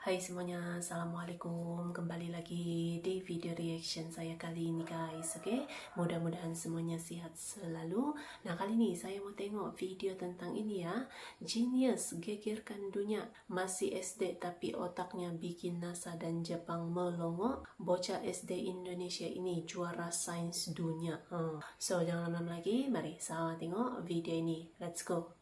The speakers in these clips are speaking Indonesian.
Hai semuanya, Assalamualaikum. Kembali lagi di video reaction saya kali ini guys. Oke, mudah-mudahan semuanya sehat selalu. Nah, kali ini saya mau tengok video tentang ini ya. Genius gegerkan dunia. Masih SD tapi otaknya bikin NASA dan Jepang melongo. Bocah SD Indonesia ini juara sains dunia. So, jangan lama lagi. Mari sama tengok video ini. Let's go.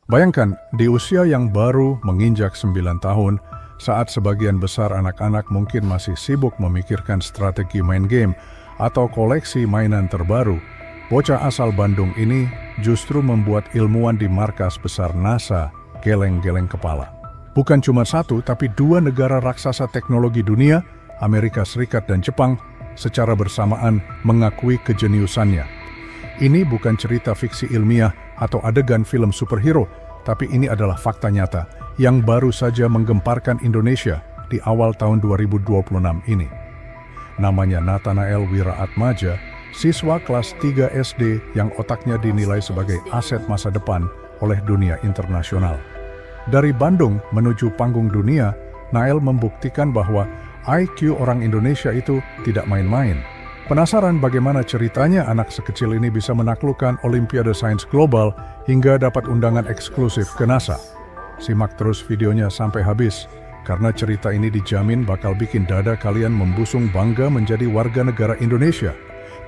Bayangkan, di usia yang baru menginjak 9 tahun, saat sebagian besar anak-anak mungkin masih sibuk memikirkan strategi main game atau koleksi mainan terbaru, bocah asal Bandung ini justru membuat ilmuwan di markas besar NASA geleng-geleng kepala. Bukan cuma satu, tapi dua negara raksasa teknologi dunia, Amerika Serikat dan Jepang, secara bersamaan mengakui kejeniusannya. Ini bukan cerita fiksi ilmiah atau adegan film superhero, tapi ini adalah fakta nyata yang baru saja menggemparkan Indonesia di awal tahun 2026 ini. Namanya Nathanael Wiraatmaja, siswa kelas 3 SD yang otaknya dinilai sebagai aset masa depan oleh dunia internasional. Dari Bandung menuju panggung dunia, Nael membuktikan bahwa IQ orang Indonesia itu tidak main-main. Penasaran bagaimana ceritanya anak sekecil ini bisa menaklukkan Olimpiade Sains Global hingga dapat undangan eksklusif ke NASA? Simak terus videonya sampai habis, karena cerita ini dijamin bakal bikin dada kalian membusung bangga menjadi warga negara Indonesia.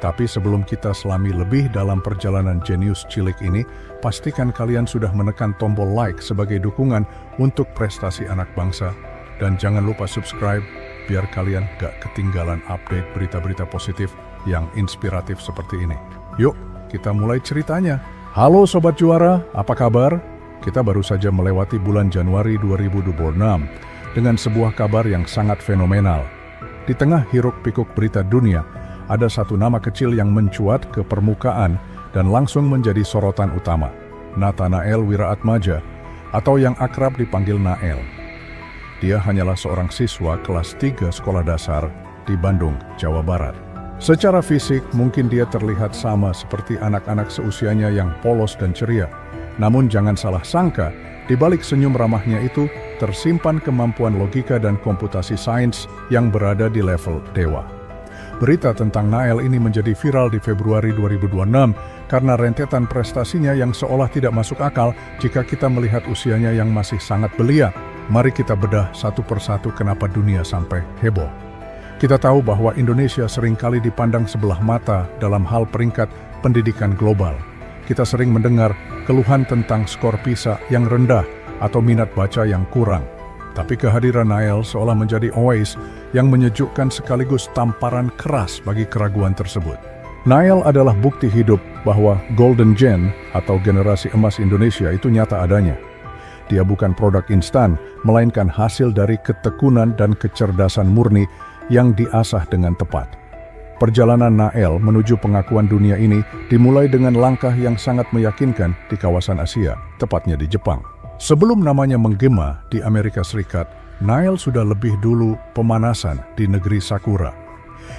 Tapi sebelum kita selami lebih dalam perjalanan jenius cilik ini, pastikan kalian sudah menekan tombol like sebagai dukungan untuk prestasi anak bangsa. Dan jangan lupa subscribe, biar kalian gak ketinggalan update berita-berita positif yang inspiratif seperti ini. Yuk, kita mulai ceritanya. Halo Sobat Juara, apa kabar? Kita baru saja melewati bulan Januari 2026 dengan sebuah kabar yang sangat fenomenal. Di tengah hiruk-pikuk berita dunia, ada satu nama kecil yang mencuat ke permukaan dan langsung menjadi sorotan utama. Nathanael Wiraatmaja, atau yang akrab dipanggil Nael. Dia hanyalah seorang siswa kelas 3 sekolah dasar di Bandung, Jawa Barat. Secara fisik mungkin dia terlihat sama seperti anak-anak seusianya yang polos dan ceria. Namun jangan salah sangka, di balik senyum ramahnya itu tersimpan kemampuan logika dan komputasi sains yang berada di level dewa. Berita tentang Nael ini menjadi viral di Februari 2026 karena rentetan prestasinya yang seolah tidak masuk akal jika kita melihat usianya yang masih sangat belia. Mari kita bedah satu persatu kenapa dunia sampai heboh. Kita tahu bahwa Indonesia seringkali dipandang sebelah mata dalam hal peringkat pendidikan global. Kita sering mendengar keluhan tentang skor PISA yang rendah atau minat baca yang kurang. Tapi kehadiran Nael seolah menjadi oase yang menyejukkan sekaligus tamparan keras bagi keraguan tersebut. Nael adalah bukti hidup bahwa Golden Gen atau generasi emas Indonesia itu nyata adanya. Dia bukan produk instan, melainkan hasil dari ketekunan dan kecerdasan murni yang diasah dengan tepat. Perjalanan Nael menuju pengakuan dunia ini dimulai dengan langkah yang sangat meyakinkan di kawasan Asia, tepatnya di Jepang. Sebelum namanya menggema di Amerika Serikat, Nael sudah lebih dulu pemanasan di negeri Sakura.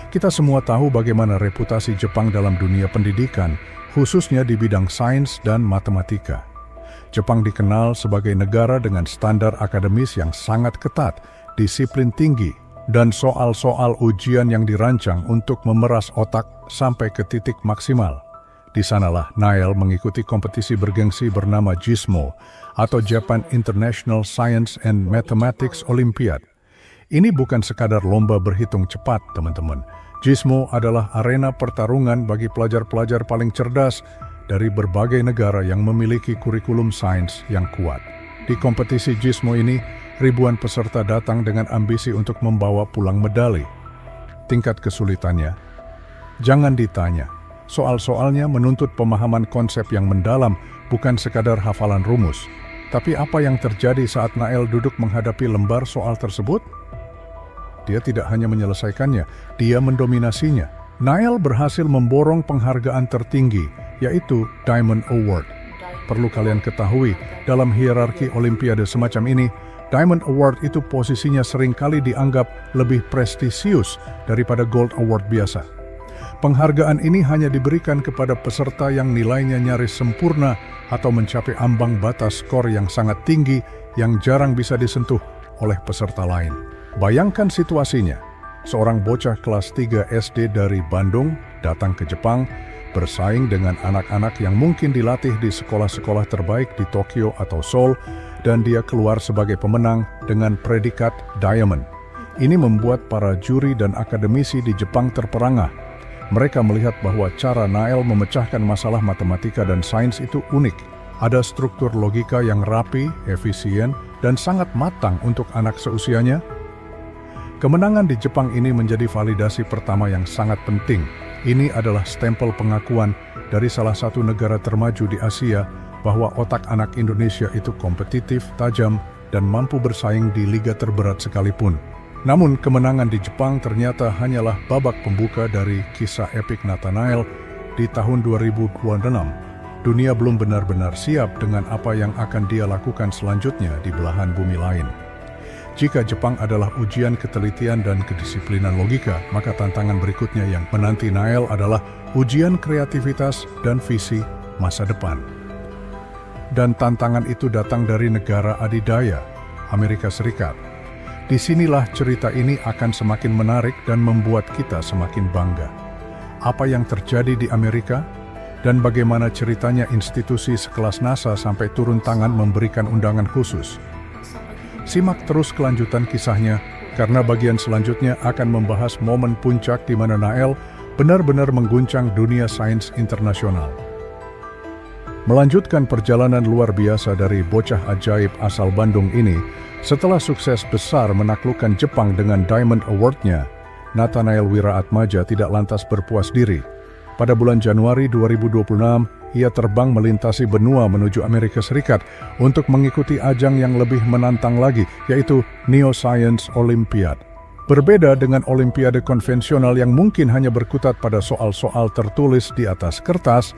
Kita semua tahu bagaimana reputasi Jepang dalam dunia pendidikan, khususnya di bidang sains dan matematika. Jepang dikenal sebagai negara dengan standar akademis yang sangat ketat, disiplin tinggi, dan soal-soal ujian yang dirancang untuk memeras otak sampai ke titik maksimal. Di sanalah Nael mengikuti kompetisi bergengsi bernama JISMO atau Japan International Science and Mathematics Olympiad. Ini bukan sekadar lomba berhitung cepat, teman-teman. JISMO adalah arena pertarungan bagi pelajar-pelajar paling cerdas dari berbagai negara yang memiliki kurikulum sains yang kuat. Di kompetisi JISMO ini, ribuan peserta datang dengan ambisi untuk membawa pulang medali. Tingkat kesulitannya, jangan ditanya. Soal-soalnya menuntut pemahaman konsep yang mendalam, bukan sekadar hafalan rumus. Tapi apa yang terjadi saat Nael duduk menghadapi lembar soal tersebut? Dia tidak hanya menyelesaikannya, dia mendominasinya. Nael berhasil memborong penghargaan tertinggi, yaitu Diamond Award. Perlu kalian ketahui, dalam hierarki Olimpiade semacam ini, Diamond Award itu posisinya seringkali dianggap lebih prestisius daripada Gold Award biasa. Penghargaan ini hanya diberikan kepada peserta yang nilainya nyaris sempurna atau mencapai ambang batas skor yang sangat tinggi yang jarang bisa disentuh oleh peserta lain. Bayangkan situasinya, seorang bocah kelas 3 SD dari Bandung datang ke Jepang, bersaing dengan anak-anak yang mungkin dilatih di sekolah-sekolah terbaik di Tokyo atau Seoul, dan dia keluar sebagai pemenang dengan predikat Diamond. Ini membuat para juri dan akademisi di Jepang terperangah. Mereka melihat bahwa cara Nael memecahkan masalah matematika dan sains itu unik. Ada struktur logika yang rapi, efisien, dan sangat matang untuk anak seusianya. Kemenangan di Jepang ini menjadi validasi pertama yang sangat penting. Ini adalah stempel pengakuan dari salah satu negara termaju di Asia bahwa otak anak Indonesia itu kompetitif, tajam, dan mampu bersaing di liga terberat sekalipun. Namun kemenangan di Jepang ternyata hanyalah babak pembuka dari kisah epik Nathanael di tahun 2026. Dunia belum benar-benar siap dengan apa yang akan dia lakukan selanjutnya di belahan bumi lain. Jika Jepang adalah ujian ketelitian dan kedisiplinan logika, maka tantangan berikutnya yang menanti Nael adalah ujian kreativitas dan visi masa depan. Dan tantangan itu datang dari negara adidaya, Amerika Serikat. Disinilah cerita ini akan semakin menarik dan membuat kita semakin bangga. Apa yang terjadi di Amerika? Dan bagaimana ceritanya institusi sekelas NASA sampai turun tangan memberikan undangan khusus? Simak terus kelanjutan kisahnya, karena bagian selanjutnya akan membahas momen puncak di mana Nael benar-benar mengguncang dunia sains internasional. Melanjutkan perjalanan luar biasa dari bocah ajaib asal Bandung ini, setelah sukses besar menaklukkan Jepang dengan Diamond Award-nya, Nathanael Wiraatmaja tidak lantas berpuas diri. Pada bulan Januari 2026, ia terbang melintasi benua menuju Amerika Serikat untuk mengikuti ajang yang lebih menantang lagi, yaitu Neo Science Olympiad. Berbeda dengan olimpiade konvensional yang mungkin hanya berkutat pada soal-soal tertulis di atas kertas,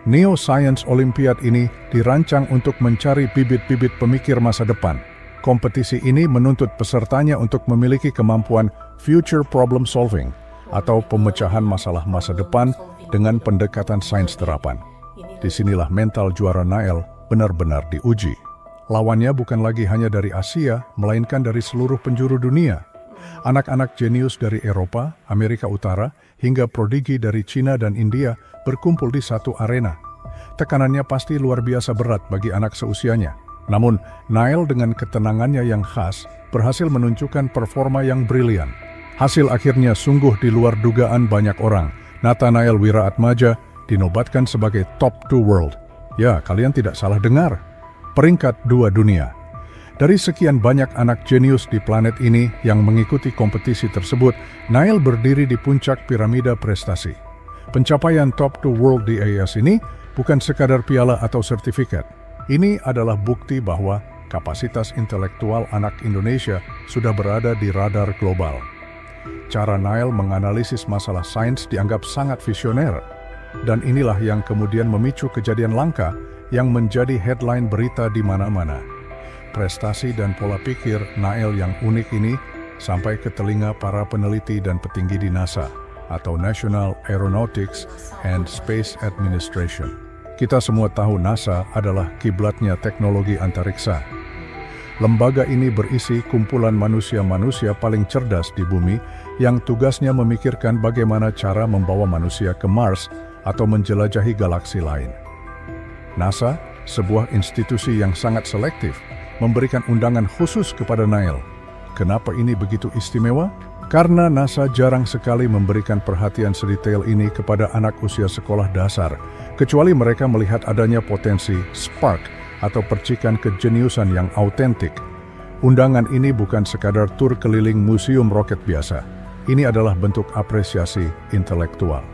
Neo Science Olympiad ini dirancang untuk mencari bibit-bibit pemikir masa depan. Kompetisi ini menuntut pesertanya untuk memiliki kemampuan future problem solving atau pemecahan masalah masa depan dengan pendekatan sains terapan. Disinilah mental juara Nael benar-benar diuji. Lawannya bukan lagi hanya dari Asia, melainkan dari seluruh penjuru dunia. Anak-anak jenius dari Eropa, Amerika Utara, hingga prodigi dari Cina dan India berkumpul di satu arena. Tekanannya pasti luar biasa berat bagi anak seusianya. Namun, Nael dengan ketenangannya yang khas berhasil menunjukkan performa yang brilian. Hasil akhirnya sungguh di luar dugaan banyak orang. Nathanael Wiraatmaja dinobatkan sebagai top 2 world. Ya, kalian tidak salah dengar. Peringkat 2 dunia. Dari sekian banyak anak jenius di planet ini yang mengikuti kompetisi tersebut, Nael berdiri di puncak piramida prestasi. Pencapaian top 2 world di AIS ini bukan sekadar piala atau sertifikat. Ini adalah bukti bahwa kapasitas intelektual anak Indonesia sudah berada di radar global. Cara Nael menganalisis masalah sains dianggap sangat visioner, dan inilah yang kemudian memicu kejadian langka yang menjadi headline berita di mana-mana. Prestasi dan pola pikir Nael yang unik ini sampai ke telinga para peneliti dan petinggi di NASA atau National Aeronautics and Space Administration. Kita semua tahu NASA adalah kiblatnya teknologi antariksa. Lembaga ini berisi kumpulan manusia-manusia paling cerdas di bumi yang tugasnya memikirkan bagaimana cara membawa manusia ke Mars atau menjelajahi galaksi lain. NASA, sebuah institusi yang sangat selektif, memberikan undangan khusus kepada Nael. Kenapa ini begitu istimewa? Karena NASA jarang sekali memberikan perhatian sedetail ini kepada anak usia sekolah dasar, kecuali mereka melihat adanya potensi spark atau percikan kejeniusan yang autentik. Undangan ini bukan sekadar tur keliling museum roket biasa. Ini adalah bentuk apresiasi intelektual.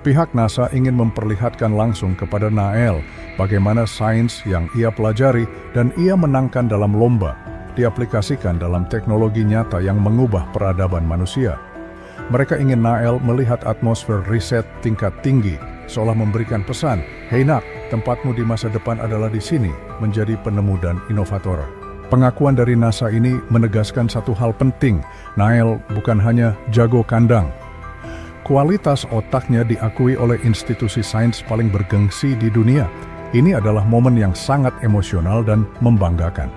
Pihak NASA ingin memperlihatkan langsung kepada Nael bagaimana sains yang ia pelajari dan ia menangkan dalam lomba diaplikasikan dalam teknologi nyata yang mengubah peradaban manusia. Mereka ingin Nael melihat atmosfer riset tingkat tinggi, seolah memberikan pesan, "Hei nak, tempatmu di masa depan adalah di sini, menjadi penemu dan inovator." Pengakuan dari NASA ini menegaskan satu hal penting, Nael bukan hanya jago kandang. Kualitas otaknya diakui oleh institusi sains paling bergengsi di dunia. Ini adalah momen yang sangat emosional dan membanggakan.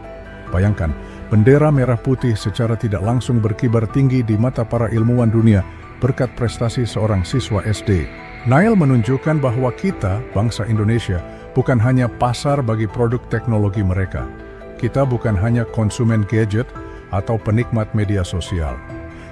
Bayangkan, bendera merah putih secara tidak langsung berkibar tinggi di mata para ilmuwan dunia berkat prestasi seorang siswa SD. Nael menunjukkan bahwa kita, bangsa Indonesia, bukan hanya pasar bagi produk teknologi mereka. Kita bukan hanya konsumen gadget atau penikmat media sosial.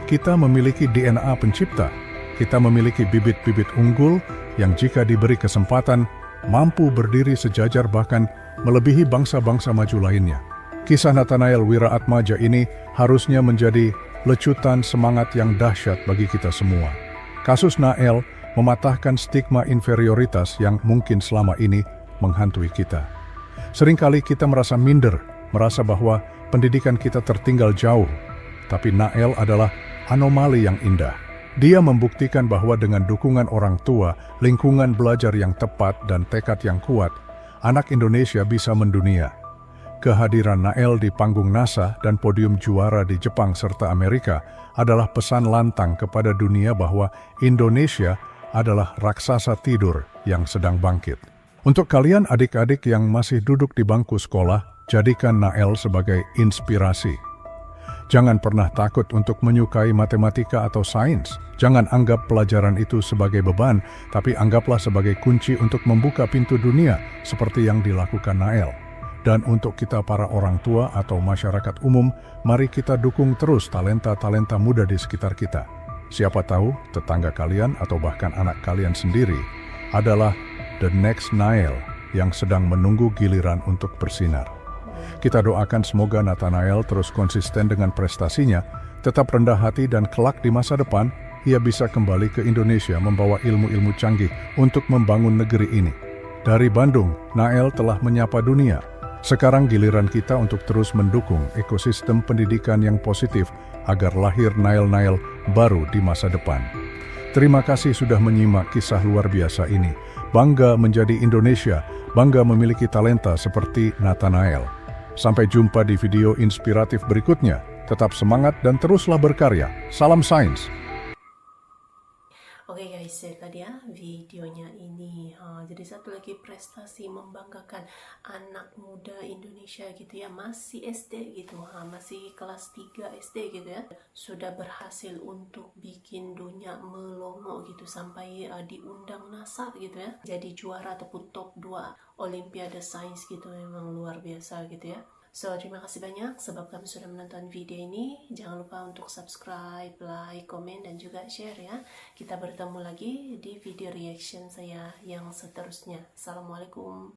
Kita memiliki DNA pencipta. Kita memiliki bibit-bibit unggul yang jika diberi kesempatan mampu berdiri sejajar bahkan melebihi bangsa-bangsa maju lainnya. Kisah Nathanael Wiraatmaja ini harusnya menjadi lecutan semangat yang dahsyat bagi kita semua. Kasus Nael mematahkan stigma inferioritas yang mungkin selama ini menghantui kita. Seringkali kita merasa minder, merasa bahwa pendidikan kita tertinggal jauh. Tapi Nael adalah anomali yang indah. Dia membuktikan bahwa dengan dukungan orang tua, lingkungan belajar yang tepat, dan tekad yang kuat, anak Indonesia bisa mendunia. Kehadiran Nael di panggung NASA dan podium juara di Jepang serta Amerika adalah pesan lantang kepada dunia bahwa Indonesia adalah raksasa tidur yang sedang bangkit. Untuk kalian adik-adik yang masih duduk di bangku sekolah, jadikan Nael sebagai inspirasi. Jangan pernah takut untuk menyukai matematika atau sains. Jangan anggap pelajaran itu sebagai beban, tapi anggaplah sebagai kunci untuk membuka pintu dunia seperti yang dilakukan Nael. Dan untuk kita para orang tua atau masyarakat umum, mari kita dukung terus talenta-talenta muda di sekitar kita. Siapa tahu tetangga kalian atau bahkan anak kalian sendiri adalah the next Nael yang sedang menunggu giliran untuk bersinar. Kita doakan semoga Nathanael terus konsisten dengan prestasinya, tetap rendah hati dan kelak di masa depan, ia bisa kembali ke Indonesia membawa ilmu-ilmu canggih untuk membangun negeri ini. Dari Bandung, Nael telah menyapa dunia. Sekarang giliran kita untuk terus mendukung ekosistem pendidikan yang positif agar lahir Nael-Nael baru di masa depan. Terima kasih sudah menyimak kisah luar biasa ini. Bangga menjadi Indonesia, bangga memiliki talenta seperti Nathanael. Sampai jumpa di video inspiratif berikutnya. Tetap semangat dan teruslah berkarya. Salam sains. Oke guys, tadi ya videonya ini. Jadi satu lagi prestasi membanggakan anak muda Indonesia gitu ya, masih SD gitu, masih kelas 3 SD gitu ya, sudah berhasil untuk bikin dunia melongo gitu sampai diundang NASA gitu ya, jadi juara ataupun top 2 Olimpiade Sains gitu. Memang luar biasa gitu ya. So, terima kasih banyak sebab kami sudah menonton video ini. Jangan lupa untuk subscribe, like, komen, dan juga share ya. Kita bertemu lagi di video reaction saya yang seterusnya. Assalamualaikum.